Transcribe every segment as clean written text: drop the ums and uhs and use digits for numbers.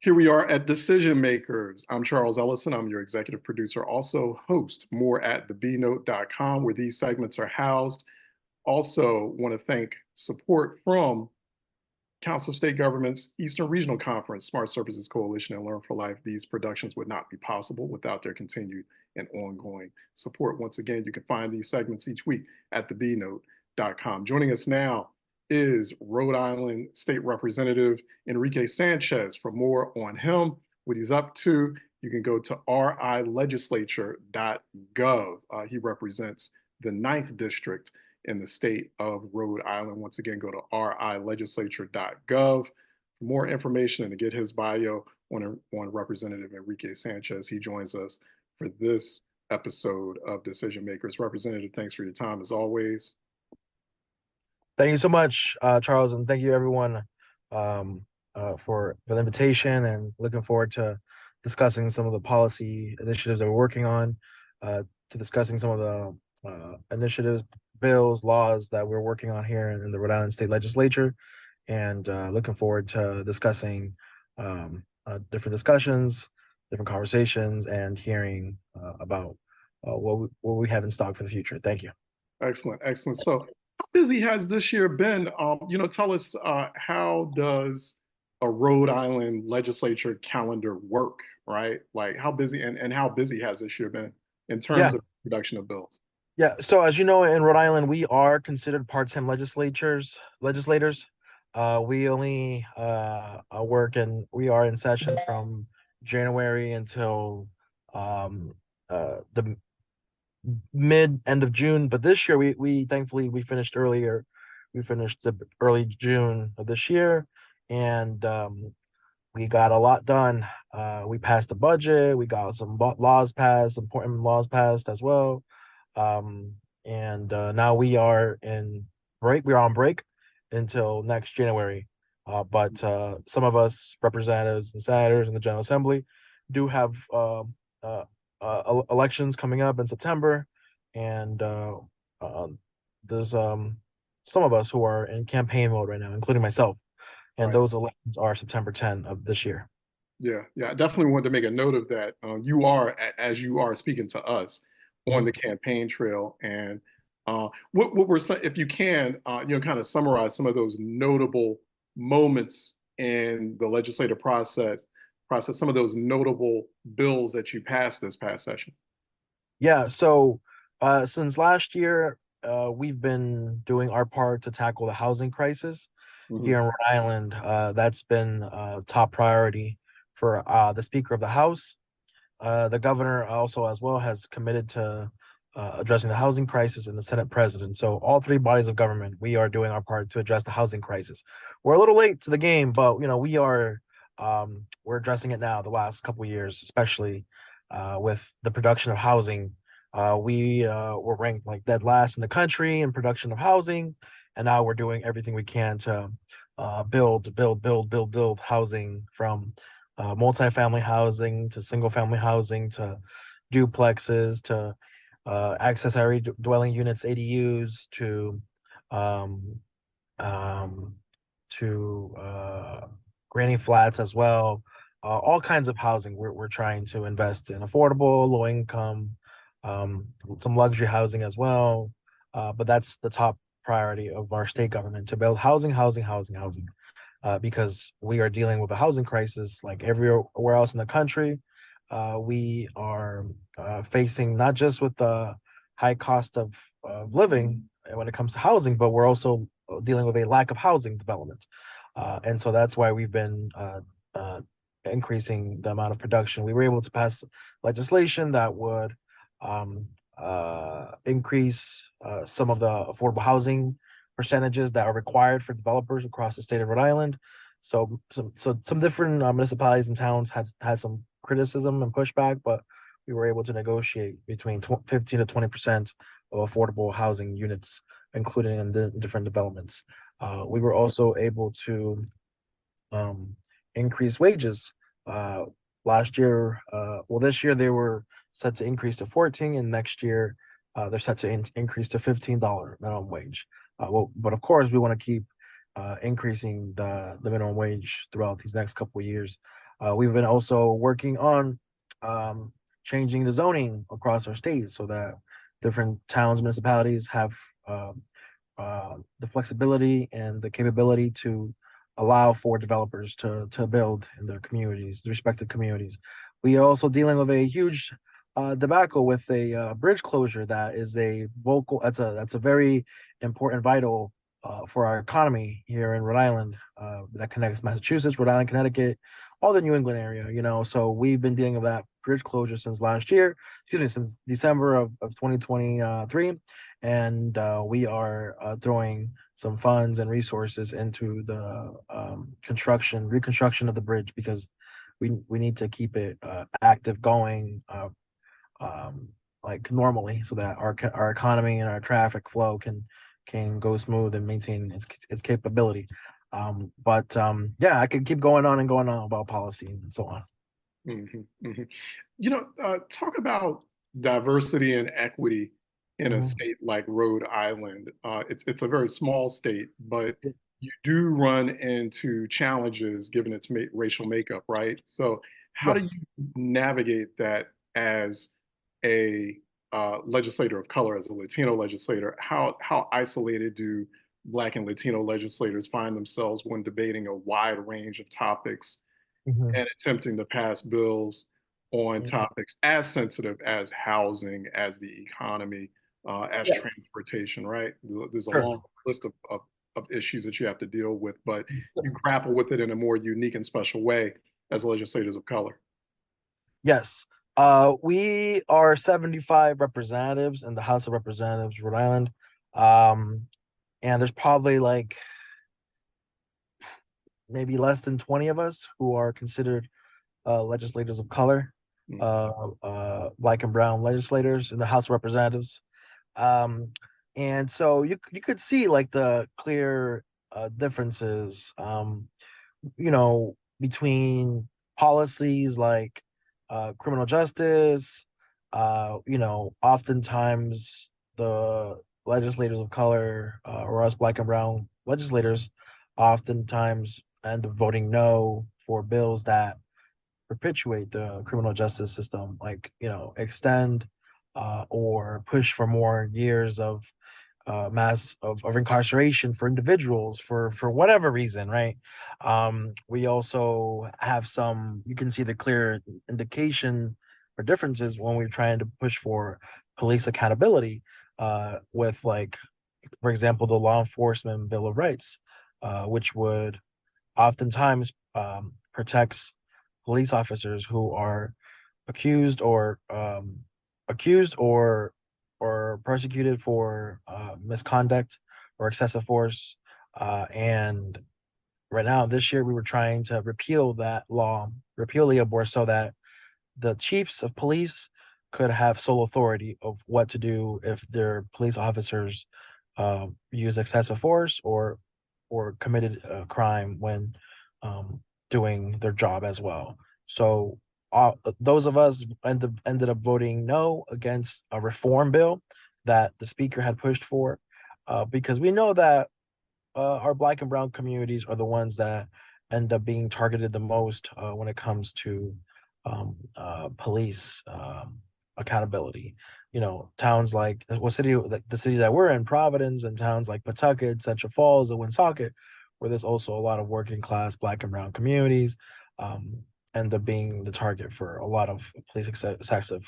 Here we are at Decision Makers. I'm Charles Ellison. I'm your executive producer, also host. More at thebnote.com, where these segments are housed. Also, want to thank support from Council of State Governments, Eastern Regional Conference, Smart Services Coalition, and Learn for Life. These productions would not be possible without their continued and ongoing support. Once again, you can find these segments each week at thebnote.com. Joining us now is Rhode Island State Representative Enrique Sanchez. For more on him, what he's up to, you can go to rilegislature.gov. He represents the 9th District in the state of Rhode Island. Once again, go to rilegislature.gov for more information and to get his bio on Representative Enrique Sanchez. He joins us for this episode of Decision Makers. Representative, thanks for your time as always. Thank you so much, Charles, and thank you everyone for the invitation, and looking forward to discussing some of the policy initiatives that we're working on, to discussing some of the initiatives, bills, laws that we're working on here in the Rhode Island State Legislature, and looking forward to discussing different discussions, different conversations, and hearing about what we have in stock for the future. Thank you. Excellent, excellent. So, how busy has this year been? Tell us, how does a Rhode Island legislature calendar work, right? Like how busy and how busy has this year been in terms of production of bills? Yeah. So as you know, in Rhode Island, we are considered part-time legislators. We only work, and we are in session from January until the end of June. But this year, we thankfully we finished earlier. We finished the early June of this year, and we got a lot done. We passed the budget. We got some laws passed, important laws passed as well. And now we are in break. We're on break until next January. But some of us, representatives and senators in the General Assembly, do have elections coming up in September, and there's some of us who are in campaign mode right now, including myself. And right. Those elections are September 10 of this year. Yeah, I definitely wanted to make a note of that. You are, as you are speaking to us, on the campaign trail, and what were some, if you can, kind of summarize some of those notable moments in the legislative process, some of those notable bills that you passed this past session. Yeah, so since last year, we've been doing our part to tackle the housing crisis here in Rhode Island. That's been top priority for the Speaker of the House. The governor also as well has committed to addressing the housing crisis, and the Senate president. So all three bodies of government, we are doing our part to address the housing crisis. We're a little late to the game, but we are we're addressing it now the last couple of years, especially with the production of housing. We were ranked like dead last in the country in production of housing, and now we're doing everything we can to build housing, from multifamily housing to single family housing to duplexes to accessory dwelling units, ADUs, to granny flats as well. All kinds of housing. We're trying to invest in affordable, low income, some luxury housing as well. But that's the top priority of our state government, to build housing, because we are dealing with a housing crisis like everywhere else in the country. We are facing not just with the high cost of living when it comes to housing, but we're also dealing with a lack of housing development. And so that's why we've been increasing the amount of production. We were able to pass legislation that would increase some of the affordable housing percentages that are required for developers across the state of Rhode Island. So some different municipalities and towns had some criticism and pushback, but we were able to negotiate between 15 to 20% of affordable housing units, including in the different developments. We were also able to increase wages. Last year, this year they were set to increase to 14, and next year they're set to increase to $15 minimum wage. But of course, we want to keep increasing the minimum wage throughout these next couple of years. We've been also working on um, changing the zoning across our state so that different towns, municipalities have the flexibility and the capability to allow for developers to build in their communities, the respective communities. We are also dealing with a huge debacle with a bridge closure that is a vocal. That's a very important, vital for our economy here in Rhode Island. That connects Massachusetts, Rhode Island, Connecticut, all the New England area. So we've been dealing with that bridge closure since last year. Excuse me, since December of 2023, and we are throwing some funds and resources into the reconstruction of the bridge because we need to keep it active, going um, like normally, so that our economy and our traffic flow can go smooth and maintain its capability. Yeah, I could keep going on and going on about policy and so on. Mhm, mhm. Talk about diversity and equity in a Mhm. state like Rhode Island. It's a very small state, but you do run into challenges given its racial makeup, right? So, how do Yes. you navigate that as a legislator of color, as a Latino legislator? How isolated do Black and Latino legislators find themselves when debating a wide range of topics Mhm. and attempting to pass bills on Mhm. topics as sensitive as housing, as the economy, as Yeah, transportation, right? There's a sure. long list of issues that you have to deal with, but you grapple with it in a more unique and special way as legislators of color. Yes. We are 75 representatives in the House of Representatives, Rhode Island. Um, and there's probably like maybe less than 20 of us who are considered legislators of color, Mm, black and brown legislators in the House of Representatives. Um, and so you could see like the clear differences, between policies like criminal justice. Oftentimes the legislators of color or us black and brown legislators oftentimes end up voting no for bills that perpetuate the criminal justice system, like extend or push for more years of mass of incarceration for individuals for whatever reason, right? We also have some. You can see the clear indication or differences when we're trying to push for police accountability, with like, for example, the Law Enforcement Bill of Rights, which would oftentimes protects police officers who are accused or accused or persecuted for misconduct or excessive force. And right now, this year, we were trying to repeal that law, repeal the abort, so that the chiefs of police could have sole authority of what to do if their police officers use excessive force or committed a crime when um, doing their job as well. So those of us ended up voting no against a reform bill that the speaker had pushed for, because we know that our black and brown communities are the ones that end up being targeted the most when it comes to police accountability. Towns like the city that we're in, Providence, and towns like Pawtucket, Central Falls, and Woonsocket, where there's also a lot of working class black and brown communities, um, end up being the target for a lot of police excessive.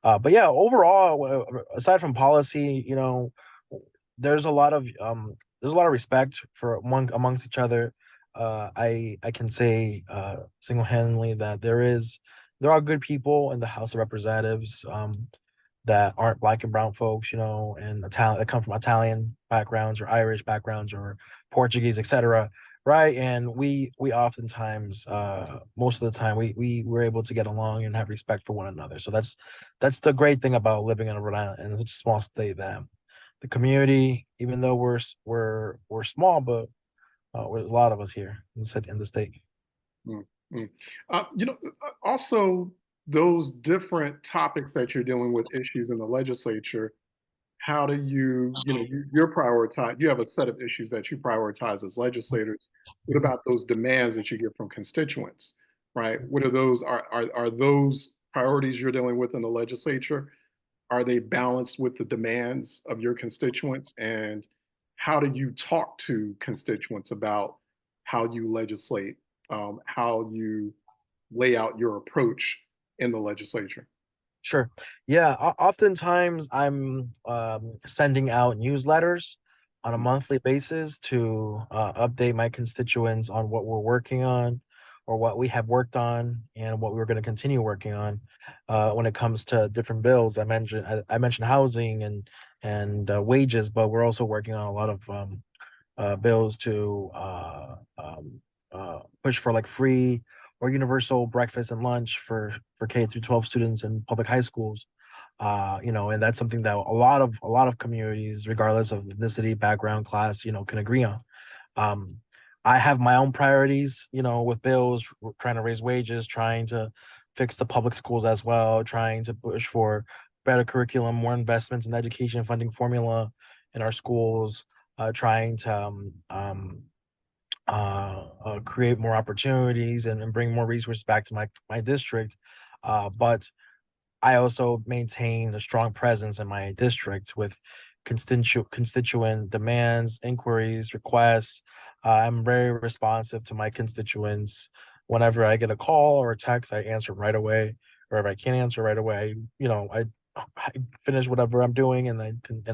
But yeah, overall, aside from policy, there's a lot of there's a lot of respect for amongst each other. I can say single handedly that there are good people in the House of Representatives that aren't black and brown folks, and Italian that come from Italian backgrounds or Irish backgrounds or Portuguese, etc. Right, and we oftentimes, most of the time, we were able to get along and have respect for one another. So that's the great thing about living in Rhode Island in such a small state, that the community, even though we're small, but there's a lot of us here in the state. mm, mm. Also, those different topics that you're dealing with, issues in the legislature, how do you're prioritize, you have a set of issues that you prioritize as legislators. What about those demands that you get from constituents? right? What are those, are those priorities you're dealing with in the legislature? Are they balanced with the demands of your constituents? And how do you talk to constituents about how you legislate, how you lay out your approach in the legislature? Sure. Yeah. Oftentimes, I'm sending out newsletters on a monthly basis to update my constituents on what we're working on, or what we have worked on, and what we're going to continue working on. When it comes to different bills, I mentioned housing and wages, but we're also working on a lot of bills to push for like free or universal breakfast and lunch for K through 12 students in public high schools. And that's something that a lot of communities, regardless of ethnicity, background, class, can agree on. Um, I have my own priorities, with bills, trying to raise wages, trying to fix the public schools as well, trying to push for better curriculum, more investments in education funding formula in our schools, trying to create more opportunities and bring more resources back to my district. But I also maintain a strong presence in my district with constituent demands, inquiries, requests. I'm very responsive to my constituents. Whenever I get a call or a text, I answer right away. Or if I can't answer right away, I finish whatever I'm doing, and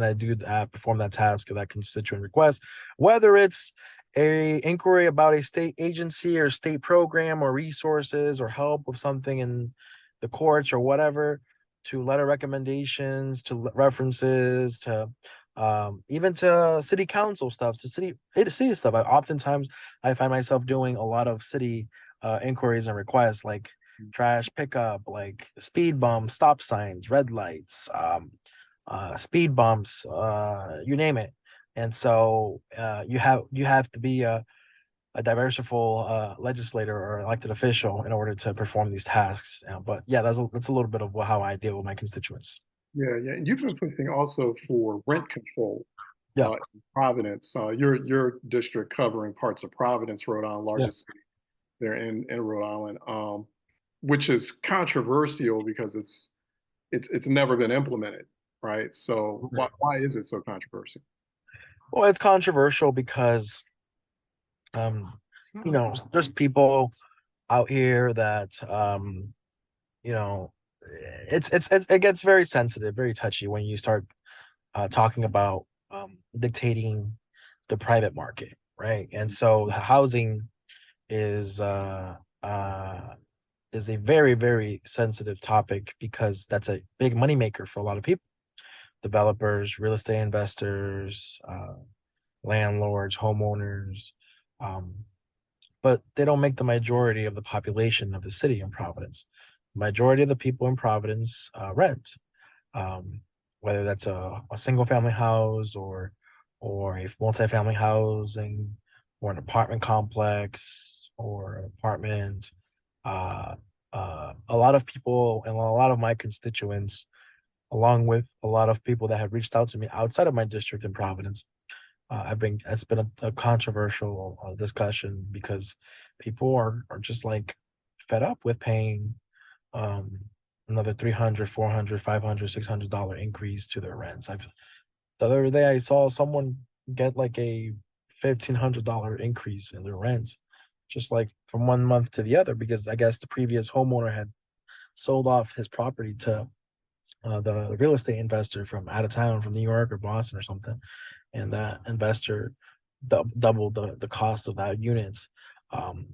I do that, perform that task of that constituent request, whether it's a inquiry about a state agency or state program or resources or help with something in the courts or whatever, to letter recommendations, to references, to even to city council stuff, to city stuff. Oftentimes I find myself doing a lot of city inquiries and requests, like trash pickup, like speed bumps, stop signs, red lights, speed bumps, you name it. And so you have to be a diversifiable legislator or elected official in order to perform these tasks. But yeah, that's a little bit of how I deal with my constituents. Yeah, yeah. And you've been pushing also for rent control Yeah, in Providence. Your district covering parts of Providence, Rhode Island, yeah, largest city there in Rhode Island, which is controversial because it's never been implemented, right? So right. why is it so controversial? Well, it's controversial because um, there's people out here that you know, it gets very sensitive, very touchy when you start talking about dictating the private market, right? And so housing is uh, uh, is a very, very sensitive topic because that's a big moneymaker for a lot of people: developers, real estate investors, landlords, homeowners. Um, but they don't make the majority of the population of the city in Providence. The majority of the people in Providence rent, um, whether that's a single family house or a multifamily housing or an apartment complex or an apartment. Uh, a lot of people and a lot of my constituents, along with a lot of people that have reached out to me outside of my district in Providence, it's been a controversial discussion because people are just like fed up with paying um another 300, 400, 500, $600 increase to their rents. The other day I saw someone get like a $1,500 increase in their rent, just like from one month to the other, because I guess the previous homeowner had sold off his property to the real estate investor from out of town, from New York or Boston or something, and that investor doubled the cost of that unit. Um,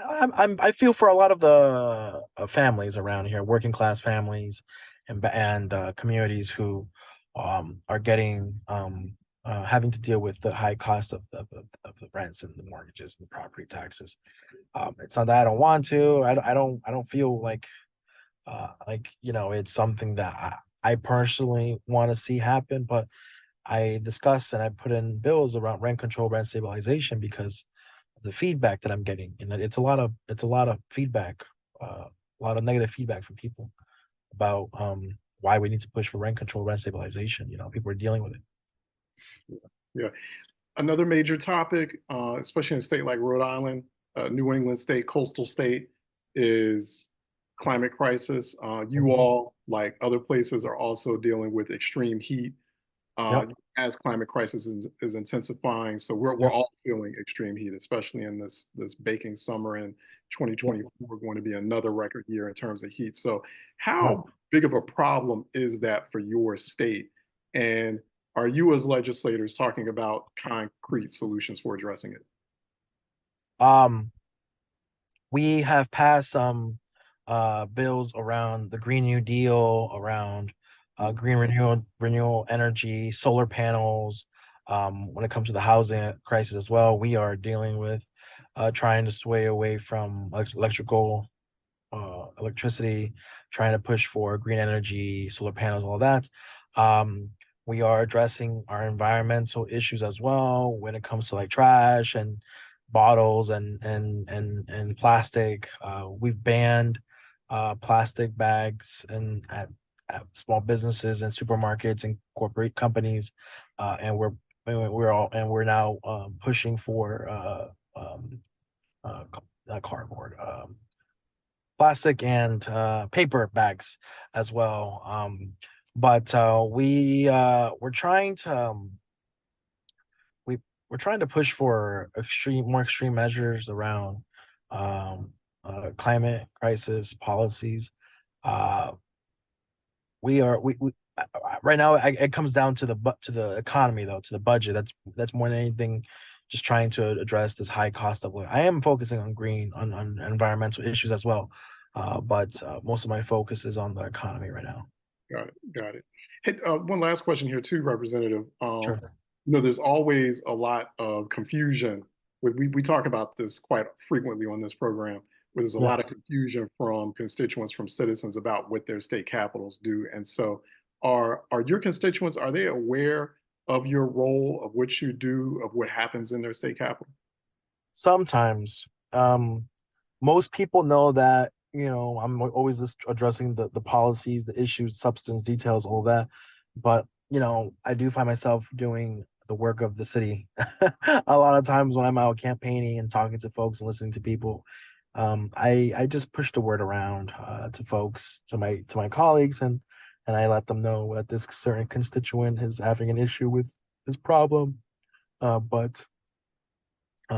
I feel for a lot of the families around here, working class families, and communities who are getting having to deal with the high cost of the rents and the mortgages and the property taxes. It's not that I don't want to. I don't feel like it's something that I personally want to see happen, but I discuss and I put in bills around rent control, rent stabilization, because of the feedback that I'm getting, and it's a lot of feedback, a lot of negative feedback from people about why we need to push for rent control, rent stabilization. People are dealing with it. Yeah. Another major topic, especially in a state like Rhode Island, New England state, coastal state, is climate crisis. You Mhm. all, like other places, are also dealing with extreme heat uh, Yep. as climate crisis is intensifying. So we're Yep. all feeling extreme heat, especially in this baking summer, and Yep. 2024 going to be another record year in terms of heat. So Yep. how big of a problem is that for your state? And are you as legislators talking about concrete solutions for addressing it? Um, we have passed some bills around the Green New Deal, around green renewal energy, solar panels. When it comes to the housing crisis as well, we are dealing with trying to sway away from electricity, trying to push for green energy, solar panels, all that. Um, we are addressing our environmental issues as well when it comes to like trash and bottles and plastic. We've banned plastic bags at small businesses and supermarkets and corporate companies, and we're now pushing for not cardboard. Plastic and paper bags as well. But we're trying to we we're trying to push for more extreme measures around um, climate crisis policies. Uh, we right now it comes down to to the economy, though, to the budget. That's more than anything, just trying to address this high cost of living. I am focusing on on environmental issues as well, but most of my focus is on the economy right now. Got it. Got it. Hey, one last question here too, Representative. Sure. There's always a lot of confusion. We talk about this quite frequently on this program, where there's a Yeah. lot of confusion from constituents, from citizens about what their state capitals do. And so, are your constituents, are they aware of your role, of what you do, of what happens in their state capital? Sometimes, most people know that I'm always just addressing the policies, the issues, substance, details, all that. But I do find myself doing the work of the city a lot of times when I'm out campaigning and talking to folks and listening to people. I just push the word around to folks, to my colleagues, and I let them know that this certain constituent is having an issue with this problem. But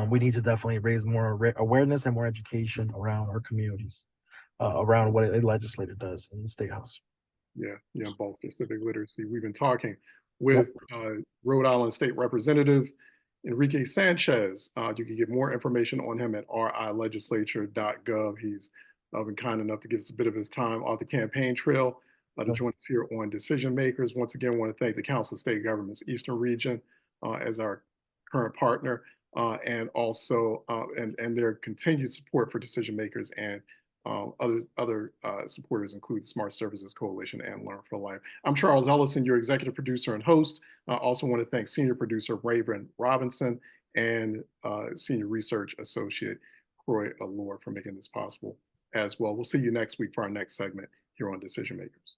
we need to definitely raise more awareness and more education around our communities, around what a legislator does in the state house. Yeah, yeah, both their civic literacy. We've been talking Yep. with Rhode Island State Representative Enrique Sanchez. You can get more information on him at rilegislature.gov. He's been kind enough to give us a bit of his time off the campaign trail to Yep. join us here on Decision Makers. Once again, I want to thank the Council of State Governments Eastern Region as our current partner, and also and their continued support for decision makers, and other supporters include the Smart Services Coalition and Learn for Life. I'm Charles Ellison, your executive producer and host. I also want to thank senior producer Raven Robinson and senior research associate Croy Allure for making this possible as well. We'll see you next week for our next segment here on Decision Makers.